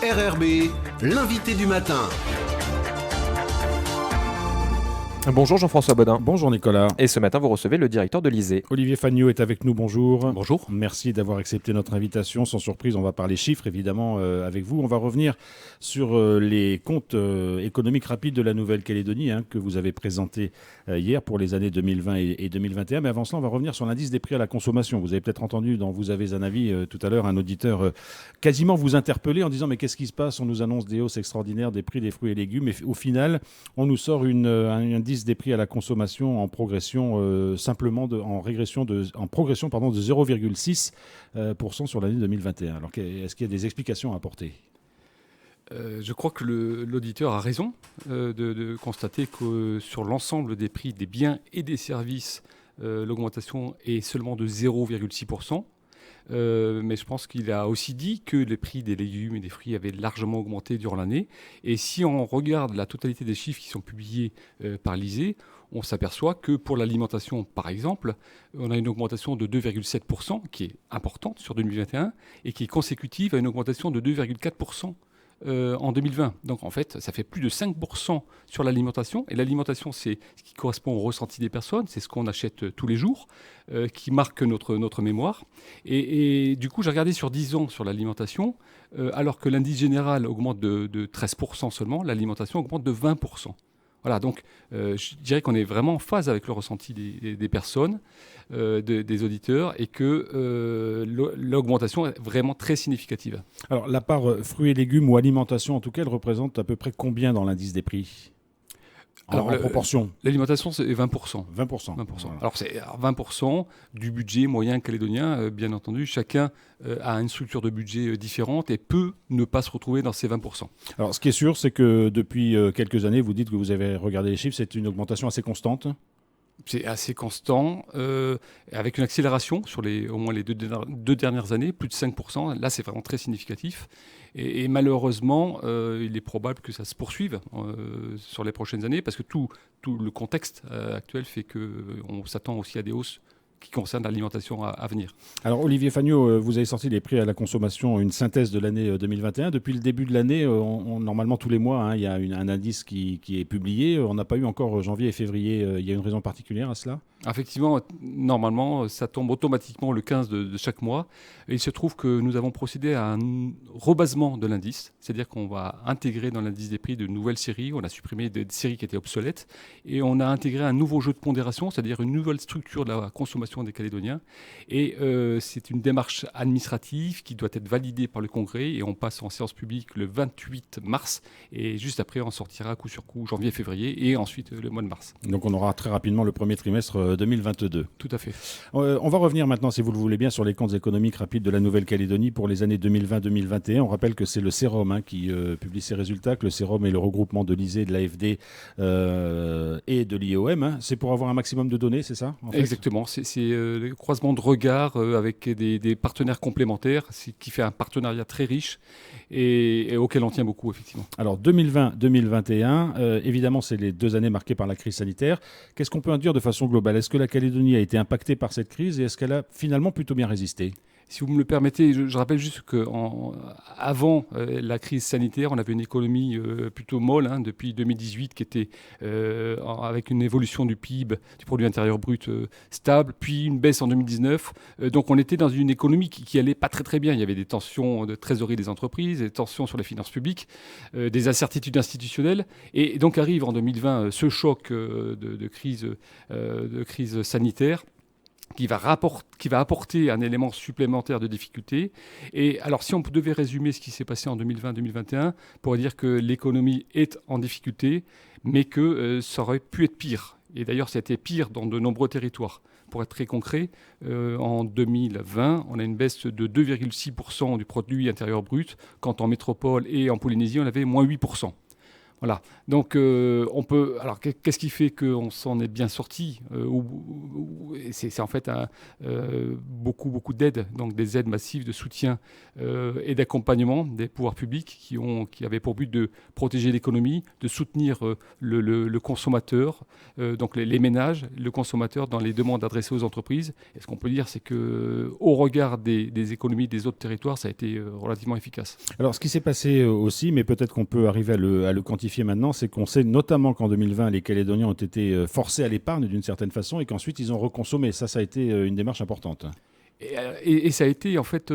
RRB, l'invité du matin. Bonjour Jean-François Bodin. Bonjour Nicolas. Et ce matin, vous recevez le directeur de l'ISEE. Olivier Fagnot est avec nous, bonjour. Bonjour. Merci d'avoir accepté notre invitation. Sans surprise, on va parler chiffres évidemment avec vous. On va revenir sur les comptes économiques rapides de la Nouvelle-Calédonie que vous avez présentés hier pour les années 2020 et 2021. Mais avant cela, on va revenir sur l'indice des prix à la consommation. Vous avez peut-être entendu dans Vous avez un avis tout à l'heure un auditeur quasiment vous interpeller en disant mais qu'est-ce qui se passe ? On nous annonce des hausses extraordinaires des prix des fruits et légumes et au final, on nous sort un indice des prix à la consommation en progression en progression de 0,6% sur l'année 2021. Alors est-ce qu'il y a des explications à apporter ? Je crois que l'auditeur a raison de constater que sur l'ensemble des prix des biens et des services, l'augmentation est seulement de 0,6%. Mais je pense qu'il a aussi dit que les prix des légumes et des fruits avaient largement augmenté durant l'année. Et si on regarde la totalité des chiffres qui sont publiés par l'ISEE, on s'aperçoit que pour l'alimentation, par exemple, on a une augmentation de 2,7% qui est importante sur 2021 et qui est consécutive à une augmentation de 2,4% en 2020. Donc en fait, ça fait plus de 5% sur l'alimentation. Et l'alimentation, c'est ce qui correspond au ressenti des personnes, c'est ce qu'on achète tous les jours, qui marque notre mémoire. Et du coup, j'ai regardé sur 10 ans sur l'alimentation, alors que l'indice général augmente de 13% seulement, l'alimentation augmente de 20%. Voilà, donc je dirais qu'on est vraiment en phase avec le ressenti des personnes, des auditeurs, et que l'augmentation est vraiment très significative. Alors la part fruits et légumes ou alimentation, en tout cas, elle représente à peu près combien dans l'indice des prix ? En proportion. L'alimentation, c'est 20%. 20%. Voilà. Alors, c'est 20% du budget moyen calédonien. Bien entendu, chacun a une structure de budget différente et peut ne pas se retrouver dans ces 20%. Alors, ce qui est sûr, c'est que depuis quelques années, vous dites que vous avez regardé les chiffres, c'est une augmentation assez constante. C'est assez constant, avec une accélération sur au moins les deux dernières années, plus de 5%. Là, c'est vraiment très significatif. Et malheureusement, il est probable que ça se poursuive sur les prochaines années, parce que tout le contexte actuel fait qu'on s'attend aussi à des hausses qui concernent l'alimentation à venir. Alors Olivier Fagnot, vous avez sorti les prix à la consommation, une synthèse de l'année 2021. Depuis le début de l'année, normalement tous les mois, il y a un indice qui est publié. On n'a pas eu encore janvier et février. Il y a une raison particulière à cela ? Effectivement, normalement, ça tombe automatiquement le 15 de chaque mois. Et il se trouve que nous avons procédé à un rebasement de l'indice, c'est-à-dire qu'on va intégrer dans l'indice des prix de nouvelles séries. On a supprimé des séries qui étaient obsolètes et on a intégré un nouveau jeu de pondération, c'est-à-dire une nouvelle structure de la consommation des Calédoniens. Et c'est une démarche administrative qui doit être validée par le Congrès et on passe en séance publique le 28 mars. Et juste après, on sortira coup sur coup janvier-février et ensuite le mois de mars. Donc on aura très rapidement le premier trimestre 2022. Tout à fait. On va revenir maintenant, si vous le voulez bien, sur les comptes économiques rapides de la Nouvelle-Calédonie pour les années 2020-2021. On rappelle que c'est le CEROM qui publie ses résultats, que le CEROM est le regroupement de l'ISEE, de l'AFD et de l'IOM. C'est pour avoir un maximum de données, c'est ça en fait ? Exactement. C'est le croisement de regards avec des partenaires complémentaires, qui fait un partenariat très riche et auquel on tient beaucoup, effectivement. Alors 2020-2021, évidemment, c'est les 2 années marquées par la crise sanitaire. Qu'est-ce qu'on peut en dire de façon globale ? Est-ce que la Calédonie a été impactée par cette crise et est-ce qu'elle a finalement plutôt bien résisté ? Si vous me le permettez, je rappelle juste qu'avant la crise sanitaire, on avait une économie plutôt molle depuis 2018 qui était avec une évolution du PIB, du produit intérieur brut stable, puis une baisse en 2019. Donc on était dans une économie qui allait pas très très bien. Il y avait des tensions de trésorerie des entreprises, des tensions sur les finances publiques, des incertitudes institutionnelles. Et donc arrive en 2020 ce choc de crise sanitaire qui va apporter un élément supplémentaire de difficulté. Et alors, si on devait résumer ce qui s'est passé en 2020-2021, on pourrait dire que l'économie est en difficulté, mais que ça aurait pu être pire. Et d'ailleurs, ça a été pire dans de nombreux territoires. Pour être très concret, en 2020, on a une baisse de 2,6% du produit intérieur brut, quand en métropole et en Polynésie, on avait moins 8%. Voilà. Donc, on peut. Alors, qu'est-ce qui fait qu'on s'en est bien sorti c'est en fait beaucoup d'aides, donc des aides massives de soutien et d'accompagnement des pouvoirs publics qui avaient pour but de protéger l'économie, de soutenir le consommateur, donc les ménages, le consommateur dans les demandes adressées aux entreprises. Et ce qu'on peut dire, c'est que, au regard des économies des autres territoires, ça a été relativement efficace. Alors, ce qui s'est passé aussi, mais peut-être qu'on peut arriver à le quantifier maintenant, c'est qu'on sait notamment qu'en 2020, les Calédoniens ont été forcés à l'épargne d'une certaine façon et qu'ensuite ils ont reconsommé. Ça a été une démarche importante. Et ça a été en fait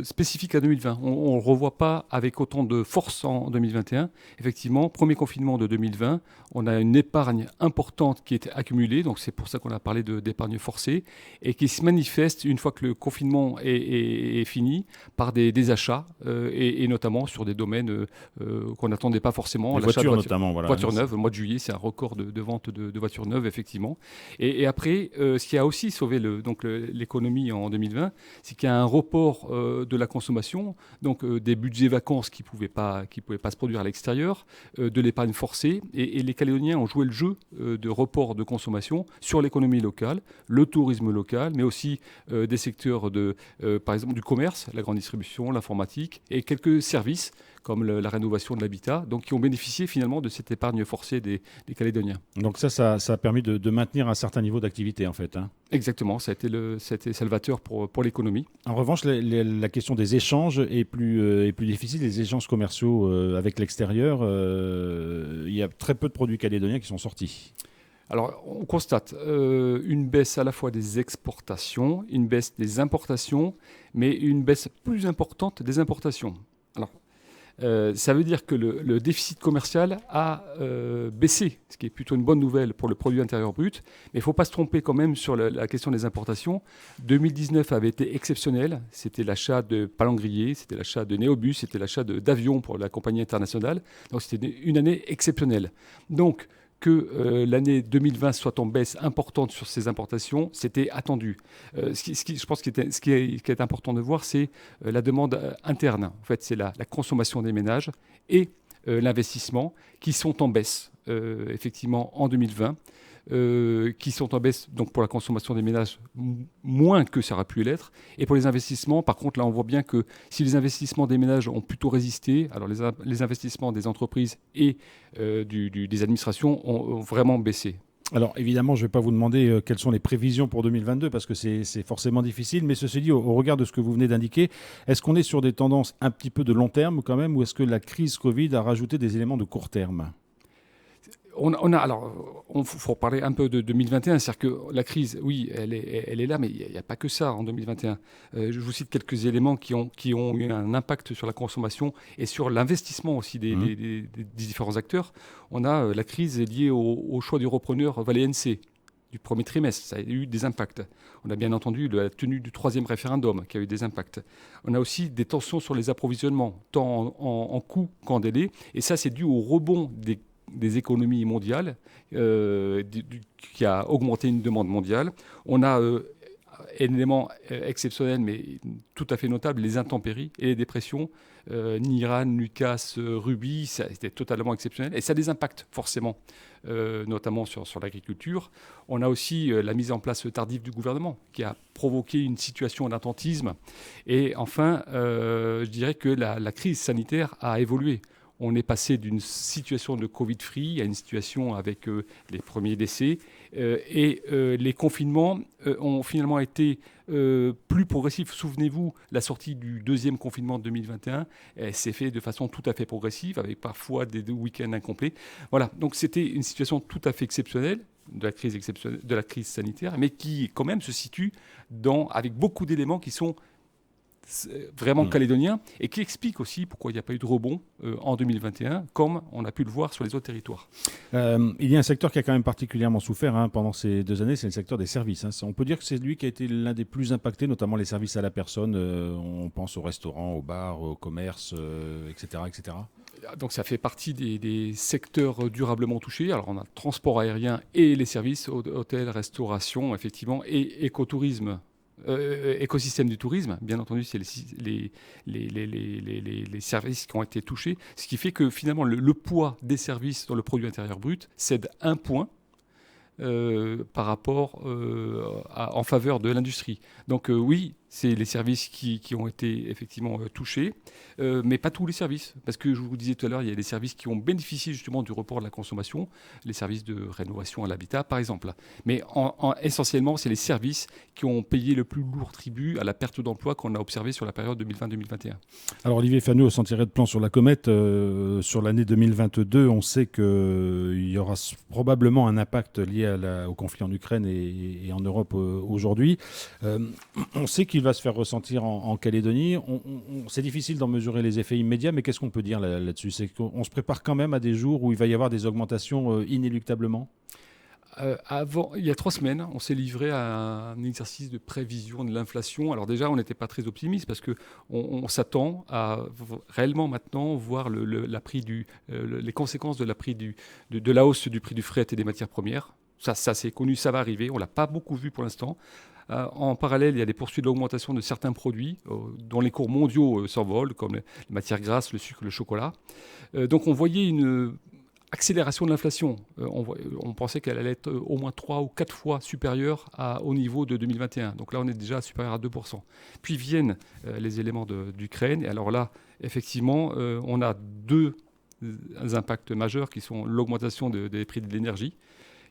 spécifique à 2020. On ne le revoit pas avec autant de force en 2021. Effectivement, premier confinement de 2020, on a une épargne importante qui est accumulée. Donc c'est pour ça qu'on a parlé d'épargne forcée et qui se manifeste une fois que le confinement est fini par des achats et notamment sur des domaines qu'on n'attendait pas forcément. Les voitures notamment. Voilà. Voitures neuves. Le mois de juillet, c'est un record de vente de voitures neuves, effectivement. Et après, ce qui a aussi sauvé l'économie en 2020, c'est qu'il y a un report de la consommation, donc des budgets vacances qui pouvaient pas se produire à l'extérieur, de l'épargne forcée, et les Calédoniens ont joué le jeu de report de consommation sur l'économie locale, le tourisme local, mais aussi des secteurs par exemple du commerce, la grande distribution, l'informatique, et quelques services comme la rénovation de l'habitat, donc qui ont bénéficié finalement de cette épargne forcée des Calédoniens. Donc ça a permis de maintenir un certain niveau d'activité en fait. Hein. Exactement, ça a été salvateur pour l'économie. En revanche, la question des échanges est plus difficile. Les échanges commerciaux avec l'extérieur, il y a très peu de produits calédoniens qui sont sortis. Alors, on constate une baisse à la fois des exportations, une baisse des importations, mais une baisse plus importante des importations. Alors, ça veut dire que le déficit commercial a baissé, ce qui est plutôt une bonne nouvelle pour le produit intérieur brut. Mais il ne faut pas se tromper quand même sur la question des importations. 2019 avait été exceptionnel. C'était l'achat de palangriers, c'était l'achat de néobus, c'était l'achat d'avions pour la compagnie internationale. Donc c'était une année exceptionnelle. Donc que l'année 2020 soit en baisse importante sur ces importations, c'était attendu. Je pense que ce qui est important de voir, c'est la demande interne. En fait, c'est la consommation des ménages et l'investissement qui sont en baisse, effectivement, en 2020. Qui sont en baisse donc pour la consommation des ménages moins que ça aurait pu l'être. Et pour les investissements, par contre, là, on voit bien que si les investissements des ménages ont plutôt résisté, alors les investissements des entreprises et des administrations ont vraiment baissé. Alors évidemment, je ne vais pas vous demander quelles sont les prévisions pour 2022 parce que c'est forcément difficile, mais ceci dit, au regard de ce que vous venez d'indiquer, est-ce qu'on est sur des tendances un petit peu de long terme quand même ou est-ce que la crise Covid a rajouté des éléments de court terme ? Il faut parler un peu de 2021, c'est-à-dire que la crise, oui, elle est là, mais il n'y a pas que ça en 2021. Je vous cite quelques éléments qui ont eu un impact sur la consommation et sur l'investissement aussi des différents acteurs. On a la crise liée au choix du repreneur Valais-NC du premier trimestre, ça a eu des impacts. On a bien entendu la tenue du 3e référendum qui a eu des impacts. On a aussi des tensions sur les approvisionnements, tant en coût qu'en délai, et ça c'est dû au rebond des économies mondiales qui a augmenté une demande mondiale. On a un élément exceptionnel mais tout à fait notable, les intempéries et les dépressions. Niran, Lucas, Ruby, ça a été totalement exceptionnel et ça a des impacts forcément, notamment sur l'agriculture. On a aussi la mise en place tardive du gouvernement qui a provoqué une situation d'attentisme. Et enfin, je dirais que la crise sanitaire a évolué. On est passé d'une situation de Covid-free à une situation avec les premiers décès. Les confinements ont finalement été plus progressifs. Souvenez-vous, la sortie du 2e confinement de 2021 s'est fait de façon tout à fait progressive, avec parfois des week-ends incomplets. Voilà, donc c'était une situation tout à fait exceptionnelle de la crise sanitaire, mais qui quand même se situe avec beaucoup d'éléments qui sont vraiment calédonien et qui explique aussi pourquoi il n'y a pas eu de rebond en 2021 comme on a pu le voir sur les autres territoires. Il y a un secteur qui a quand même particulièrement souffert pendant ces 2 années, c'est le secteur des services. On peut dire que c'est lui qui a été l'un des plus impactés, notamment les services à la personne. On pense aux restaurants, aux bars, au commerce, etc., etc. Donc ça fait partie des secteurs durablement touchés. Alors on a le transport aérien et les services, hôtels, restauration, effectivement, et écotourisme. écosystème du tourisme, bien entendu, c'est les services qui ont été touchés, ce qui fait que finalement le poids des services dans le produit intérieur brut cède 1 point par rapport en faveur de l'industrie. Donc oui, c'est les services qui ont été effectivement touchés, mais pas tous les services. Parce que je vous disais tout à l'heure, il y a des services qui ont bénéficié justement du report de la consommation, les services de rénovation à l'habitat par exemple. Mais essentiellement, c'est les services qui ont payé le plus lourd tribut à la perte d'emploi qu'on a observé sur la période 2020-2021. Alors Olivier Fanot, sans tirer de plan sur la comète, sur l'année 2022, on sait qu'il y aura probablement un impact lié au conflit en Ukraine et en Europe aujourd'hui. On sait qu'il va se faire ressentir en Calédonie. C'est difficile d'en mesurer les effets immédiats, mais qu'est-ce qu'on peut dire là-dessus? C'est qu'on se prépare quand même à des jours où il va y avoir des augmentations inéluctablement? Il y a 3 semaines, on s'est livré à un exercice de prévision de l'inflation. Alors déjà, on n'était pas très optimiste parce qu'on s'attend à réellement maintenant voir les conséquences de la hausse du prix du fret et des matières premières. Ça c'est connu, ça va arriver. On ne l'a pas beaucoup vu pour l'instant. En parallèle, il y a des poursuites de l'augmentation de certains produits dont les cours mondiaux s'envolent, comme les matières grasses, le sucre, le chocolat. Donc on voyait une accélération de l'inflation. On pensait qu'elle allait être au moins 3 ou 4 fois supérieure au niveau de 2021. Donc là, on est déjà supérieur à 2%. Puis viennent les éléments d'Ukraine. Et alors là, effectivement, on a 2 impacts majeurs qui sont l'augmentation des prix de l'énergie,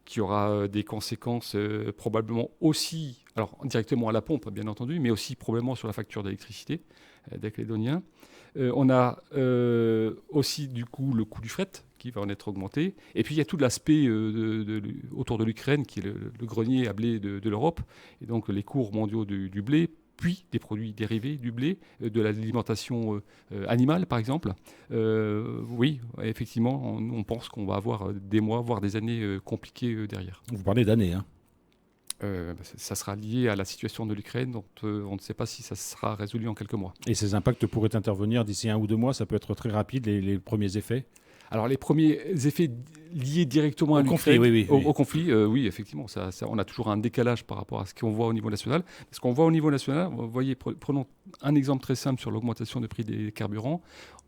qui aura des conséquences probablement aussi, alors directement à la pompe bien entendu, mais aussi probablement sur la facture d'électricité des Calédoniens. On a aussi du coup le coût du fret qui va en être augmenté. Et puis il y a tout l'aspect autour de l'Ukraine qui est le grenier à blé de l'Europe, et donc les cours mondiaux du blé, puis des produits dérivés du blé, de l'alimentation animale par exemple. Oui, effectivement, on pense qu'on va avoir des mois, voire des années compliquées derrière. Vous parlez d'années, hein? Ça sera lié à la situation de l'Ukraine, donc on ne sait pas si ça sera résolu en quelques mois. Et ces impacts pourraient intervenir d'ici 1 ou 2 mois, ça peut être très rapide, les premiers effets? Alors les premiers effets liés directement à l'Ukraine, au conflit, oui, effectivement, on a toujours un décalage par rapport à ce qu'on voit au niveau national. Ce qu'on voit au niveau national, vous voyez, prenons un exemple très simple sur l'augmentation des prix des carburants.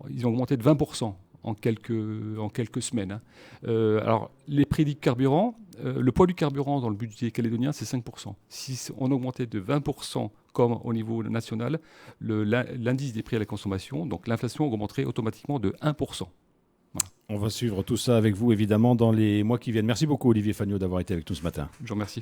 Ils ont augmenté de 20% en quelques semaines. Alors les prix du carburant, le poids du carburant dans le budget calédonien, c'est 5%. Si on augmentait de 20% comme au niveau national, l'indice des prix à la consommation, donc l'inflation augmenterait automatiquement de 1%. Voilà. On va suivre tout ça avec vous, évidemment, dans les mois qui viennent. Merci beaucoup, Olivier Fanot, d'avoir été avec nous ce matin. Je vous remercie.